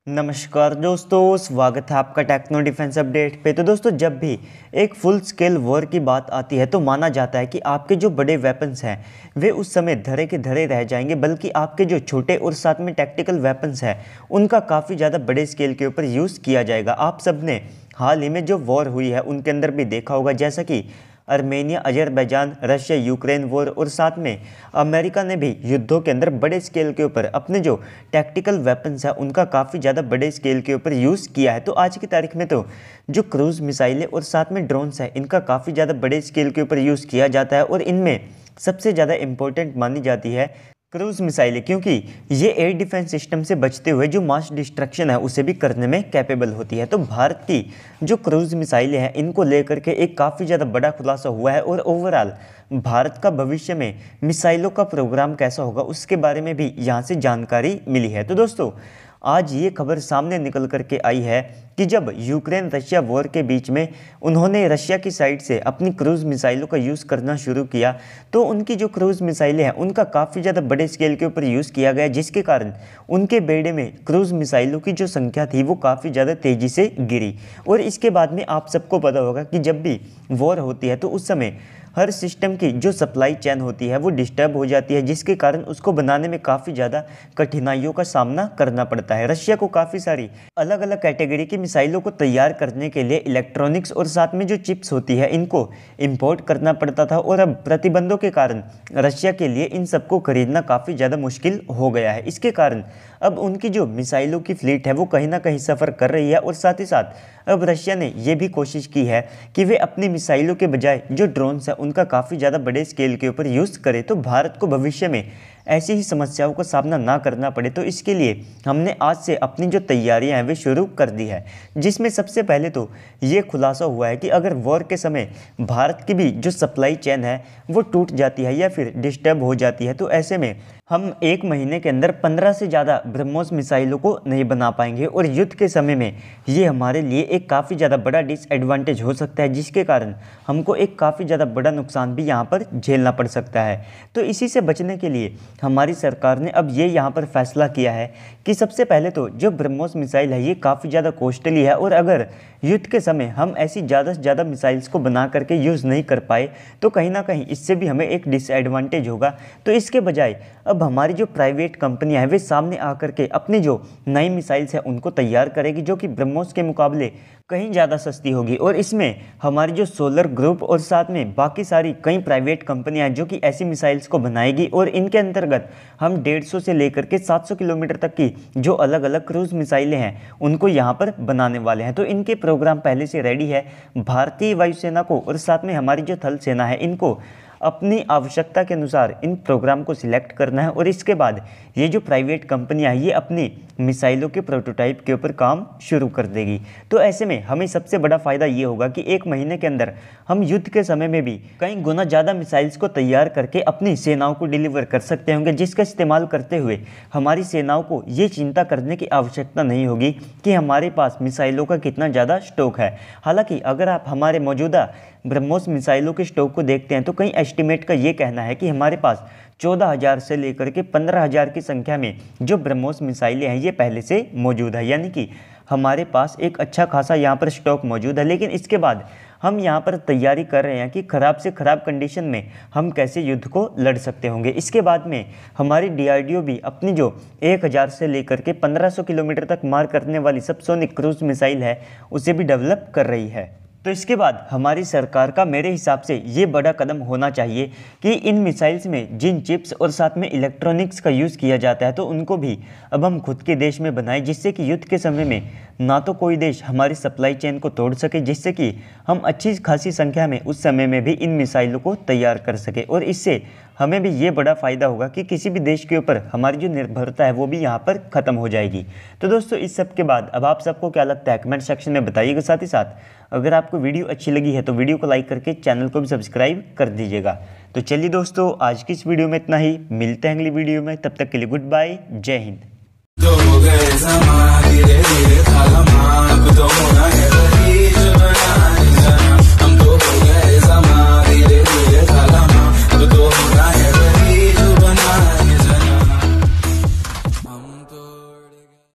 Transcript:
नमस्कार दोस्तों, स्वागत है आपका टेक्नो डिफेंस अपडेट पे। तो दोस्तों, जब भी एक फुल स्केल वॉर की बात आती है तो माना जाता है कि आपके जो बड़े वेपन्स हैं वे उस समय धरे के धरे रह जाएंगे, बल्कि आपके जो छोटे और साथ में टैक्टिकल वेपन्स हैं उनका काफ़ी ज़्यादा बड़े स्केल के ऊपर यूज़ किया जाएगा। आप सब ने हाल ही में जो वॉर हुई है उनके अंदर भी देखा होगा, जैसा कि Armenia, Azerbaijan, Russia Ukraine war, और साथ में अमेरिका ने भी युद्धों के अंदर बड़े स्केल के ऊपर अपने जो टैक्टिकल वेपन्स है उनका काफ़ी ज़्यादा बड़े स्केल के ऊपर यूज़ किया है। तो आज की तारीख में तो जो क्रूज़ मिसाइलें और साथ में ड्रोन्स है इनका काफ़ी ज़्यादा बड़े स्केल के ऊपर यूज़ किया जाता है, और इनमें सबसे ज़्यादा इंपॉर्टेंट मानी जाती है क्रूज मिसाइलें, क्योंकि ये एयर डिफेंस सिस्टम से बचते हुए जो मास डिस्ट्रक्शन है उसे भी करने में कैपेबल होती है। तो भारत की जो क्रूज मिसाइलें हैं इनको लेकर के एक काफ़ी ज़्यादा बड़ा खुलासा हुआ है, और ओवरऑल भारत का भविष्य में मिसाइलों का प्रोग्राम कैसा होगा उसके बारे में भी यहाँ से जानकारी मिली है। तो दोस्तों, आज ये खबर सामने निकल करके आई है कि जब यूक्रेन रशिया वॉर के बीच में उन्होंने रशिया की साइड से अपनी क्रूज़ मिसाइलों का यूज़ करना शुरू किया, तो उनकी जो क्रूज़ मिसाइलें हैं उनका काफ़ी ज़्यादा बड़े स्केल के ऊपर यूज़ किया गया, जिसके कारण उनके बेड़े में क्रूज़ मिसाइलों की जो संख्या थी वो काफ़ी ज़्यादा तेज़ी से गिरी। और इसके बाद में आप सबको पता होगा कि जब भी वॉर होती है तो उस समय हर सिस्टम की जो सप्लाई चेन होती है वो डिस्टर्ब हो जाती है, जिसके कारण उसको बनाने में काफ़ी ज़्यादा कठिनाइयों का सामना करना पड़ता है। रशिया को काफ़ी सारी अलग अलग कैटेगरी की मिसाइलों को तैयार करने के लिए इलेक्ट्रॉनिक्स और साथ में जो चिप्स होती है इनको इंपोर्ट करना पड़ता था, और अब प्रतिबंधों के कारण रशिया के लिए इन सबको खरीदना काफ़ी ज़्यादा मुश्किल हो गया है। इसके कारण अब उनकी जो मिसाइलों की फ्लीट है वो कहीं ना कहीं सफ़र कर रही है, और साथ ही साथ अब रशिया ने यह भी कोशिश की है कि वे अपनी मिसाइलों के बजाय जो ड्रोन्स हैं उनका काफ़ी ज़्यादा बड़े स्केल के ऊपर यूज़ करें, तो भारत को भविष्य में ऐसी ही समस्याओं का सामना ना करना पड़े। तो इसके लिए हमने आज से अपनी जो तैयारियां हैं वे शुरू कर दी है, जिसमें सबसे पहले तो ये खुलासा हुआ है कि अगर वॉर के समय भारत की भी जो सप्लाई चेन है वो टूट जाती है या फिर डिस्टर्ब हो जाती है, तो ऐसे में हम 1 महीने के अंदर 15 से ज़्यादा ब्रह्मोस मिसाइलों को नहीं बना पाएंगे, और युद्ध के समय में ये हमारे लिए एक काफ़ी ज़्यादा बड़ा डिसएडवांटेज हो सकता है, जिसके कारण हमको एक काफ़ी ज़्यादा बड़ा नुकसान भी यहाँ पर झेलना पड़ सकता है। तो इसी से बचने के लिए हमारी सरकार ने अब ये यहाँ पर फैसला किया है कि सबसे पहले तो जो ब्रह्मोस मिसाइल है ये काफ़ी ज़्यादा कॉस्टली है, और अगर युद्ध के समय हम ऐसी ज़्यादा से ज़्यादा मिसाइल्स को बना करके यूज़ नहीं कर पाए तो कहीं ना कहीं इससे भी हमें एक डिसएडवांटेज होगा। तो इसके बजाय अब हमारी जो प्राइवेट कंपनियां हैं वे सामने आकर के अपनी जो नई मिसाइल्स हैं उनको तैयार करेगी, जो कि ब्रह्मोस के मुकाबले कहीं ज़्यादा सस्ती होगी। और इसमें हमारी जो सोलर ग्रुप और साथ में बाकी सारी कई प्राइवेट कंपनियां हैं जो कि ऐसी मिसाइल्स को बनाएगी, और इनके अंतर्गत हम 150 से लेकर के 700 किलोमीटर तक की जो अलग अलग क्रूज मिसाइलें हैं उनको यहाँ पर बनाने वाले हैं। तो इनके प्रोग्राम पहले से रेडी है। भारतीय वायुसेना को और साथ में हमारी जो थल सेना है इनको अपनी आवश्यकता के अनुसार इन प्रोग्राम को सिलेक्ट करना है, और इसके बाद ये जो प्राइवेट कंपनियां हैं ये अपनी मिसाइलों के प्रोटोटाइप के ऊपर काम शुरू कर देगी। तो ऐसे में हमें सबसे बड़ा फ़ायदा ये होगा कि 1 महीने के अंदर हम युद्ध के समय में भी कई गुना ज़्यादा मिसाइल्स को तैयार करके अपनी सेनाओं को डिलीवर कर सकते होंगे, जिसका इस्तेमाल करते हुए हमारी सेनाओं को ये चिंता करने की आवश्यकता नहीं होगी कि हमारे पास मिसाइलों का कितना ज़्यादा स्टॉक है। हालांकि अगर आप हमारे मौजूदा ब्रह्मोस मिसाइलों के स्टॉक को देखते हैं तो कई एस्टिमेट का ये कहना है कि हमारे पास 14,000 से लेकर के 15,000 की संख्या में जो ब्रह्मोस मिसाइलें हैं ये पहले से मौजूद है, यानी कि हमारे पास एक अच्छा खासा यहाँ पर स्टॉक मौजूद है। लेकिन इसके बाद हम यहाँ पर तैयारी कर रहे हैं कि ख़राब से ख़राब कंडीशन में हम कैसे युद्ध को लड़ सकते होंगे। इसके बाद में हमारी DRDO भी अपनी जो 1,000 से लेकर के 1,500 किलोमीटर तक मार करने वाली सबसोनिक क्रूज मिसाइल है उसे भी डेवलप कर रही है। तो इसके बाद हमारी सरकार का मेरे हिसाब से ये बड़ा कदम होना चाहिए कि इन मिसाइल्स में जिन चिप्स और साथ में इलेक्ट्रॉनिक्स का यूज़ किया जाता है तो उनको भी अब हम खुद के देश में बनाएं, जिससे कि युद्ध के समय में ना तो कोई देश हमारी सप्लाई चेन को तोड़ सके, जिससे कि हम अच्छी खासी संख्या में उस समय में भी इन मिसाइलों को तैयार कर सके, और इससे हमें भी ये बड़ा फ़ायदा होगा कि किसी भी देश के ऊपर हमारी जो निर्भरता है वो भी यहाँ पर ख़त्म हो जाएगी। तो दोस्तों, इस सब के बाद अब आप सबको क्या लगता है कमेंट सेक्शन में बताइएगा। साथ ही साथ अगर आपको वीडियो अच्छी लगी है तो वीडियो को लाइक करके चैनल को भी सब्सक्राइब कर दीजिएगा। तो चलिए दोस्तों, आज की इस वीडियो में इतना ही। मिलते हैं अगली वीडियो में, तब तक के लिए गुड बाय, जय हिंद।